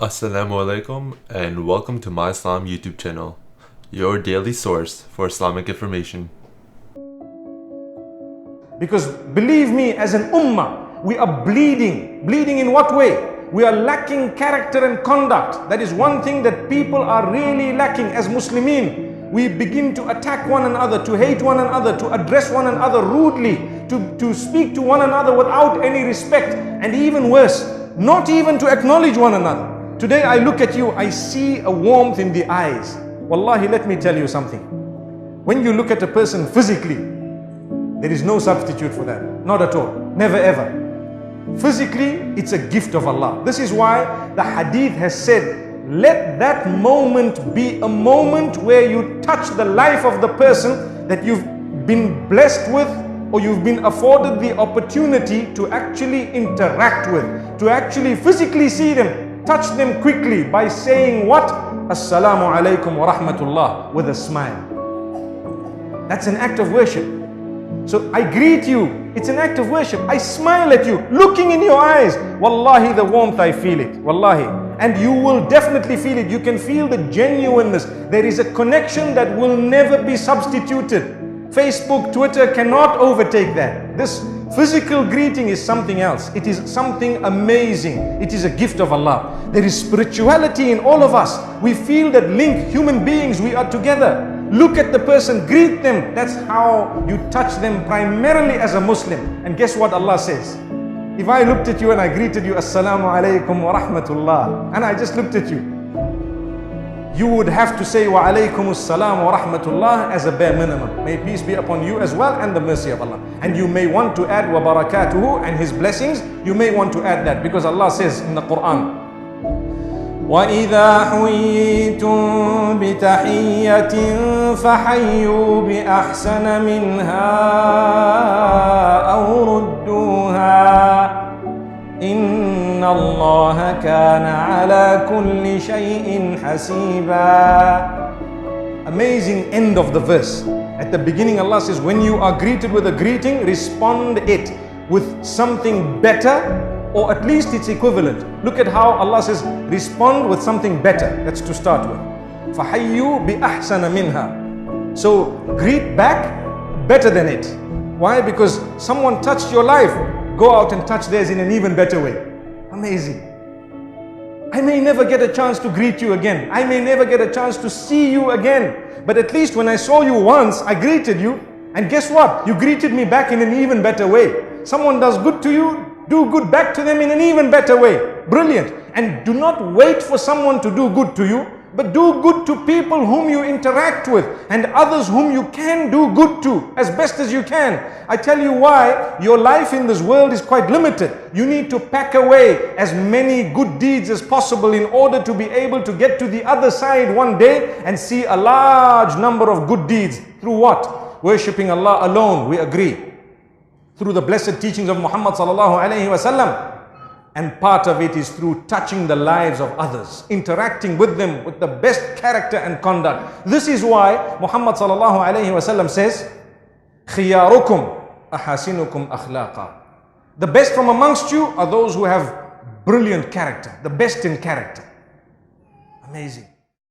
Assalamu alaikum and welcome to my Salaam YouTube channel, your daily source for Islamic information. Because believe me, as an ummah, we are bleeding. Bleeding in what way? We are lacking character and conduct. That is one thing that people are really lacking as Muslimin. We begin to attack one another, to hate one another, to address one another rudely, to speak to one another without any respect, and even worse, not even to acknowledge one another. Today I look at you, I see a warmth in the eyes. Wallahi, let me tell you something. When you look at a person physically, there is no substitute for that. Not at all. Never ever. Physically, it's a gift of Allah. This is why the hadith has said, let that moment be a moment where you touch the life of the person that you've been blessed with, or you've been afforded the opportunity to actually interact with, to actually physically see them. Touch them quickly by saying what? Assalamu alaikum wa rahmatullah, with a smile. That's an act of worship. So I greet you, it's an act of worship. I smile at you, looking in your eyes. Wallahi, the warmth, I feel it. Wallahi. And you will definitely feel it. You can feel the genuineness. There is a connection that will never be substituted. Facebook, Twitter cannot overtake that. This physical greeting is something else. It is something amazing. It is a gift of Allah. There is spirituality in all of us. We feel that link, human beings, we are together. Look at the person, greet them. That's how you touch them primarily as a Muslim. And guess what Allah says? If I looked at you and I greeted you, Assalamu alaikum wa rahmatullah, and I just looked at you, you would have to say wa alaykum assalam wa rahmatullah as a bare minimum. May peace be upon you as well and the mercy of Allah. And you may want to add wa barakatuhu and his blessings. You may want to add that because Allah says in the Quran, وَإِذَا حُيِّيتُم بِتَحِيَّةٍ فَحَيُّوا بِأَحْسَنَ مِنْهَا أَوْ رُدُّوهَا إِنَّ اللَّهَ كَانَ عَلَى كُلِّ شَيْءٍ حَسِيبًا. Amazing end of the verse. At the beginning Allah says, when you are greeted with a greeting, respond it with something better, or at least its equivalent. Look at how Allah says, respond with something better. That's to start with. فَحَيُّوا بِأَحْسَنَ مِنْهَا. So greet back better than it. Why? Because someone touched your life. Go out and touch theirs in an even better way. Amazing. I may never get a chance to greet you again. I may never get a chance to see you again. But at least when I saw you once, I greeted you. And guess what? You greeted me back in an even better way. Someone does good to you, do good back to them in an even better way. Brilliant. And do not wait for someone to do good to you, but do good to people whom you interact with and others whom you can do good to as best as you can. I tell you why. Your life in this world is quite limited. You need to pack away as many good deeds as possible in order to be able to get to the other side one day and see a large number of good deeds. Through what? Worshipping Allah alone, we agree. Through the blessed teachings of Muhammad sallallahu alaihi wasallam. And part of it is through touching the lives of others, interacting with them with the best character and conduct. This is why Muhammad sallallahu alaihi wasallam says, خِيَارُكُمْ أَحَاسِنُكُمْ أَخْلَاقًا. The best from amongst you are those who have brilliant character, the best in character. Amazing.